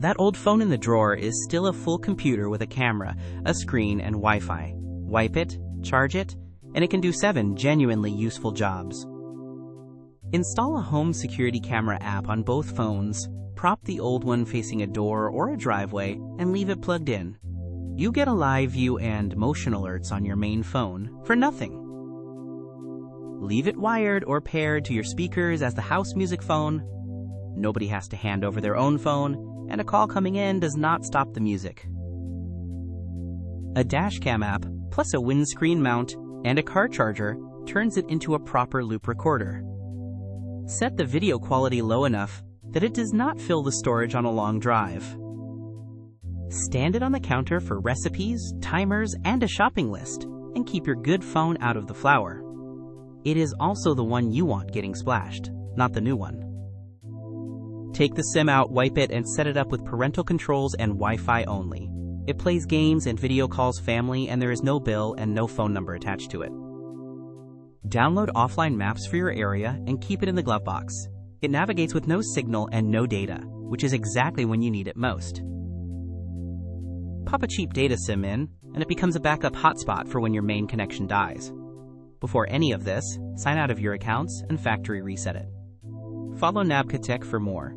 That old phone in the drawer is still a full computer with a camera, a screen, and Wi-Fi. Wipe it, charge it, and it can do 7 genuinely useful jobs. Install a home security camera app on both phones, prop the old one facing a door or a driveway, and leave it plugged in. You get a live view and motion alerts on your main phone for nothing. Leave it wired or paired to your speakers as the house music phone. Nobody has to hand over their own phone, and a call coming in does not stop the music. A dashcam app, plus a windscreen mount and a car charger, turns it into a proper loop recorder. Set the video quality low enough that it does not fill the storage on a long drive. Stand it on the counter for recipes, timers, and a shopping list, and keep your good phone out of the flour. It is also the one you want getting splashed, not the new one. Take the SIM out, wipe it, and set it up with parental controls and Wi-Fi only. It plays games and video calls family, and there is no bill and no phone number attached to it. Download offline maps for your area and keep it in the glove box. It navigates with no signal and no data, which is exactly when you need it most. Pop a cheap data SIM in, and it becomes a backup hotspot for when your main connection dies. Before any of this, sign out of your accounts and factory reset it. Follow Nabka Tech for more.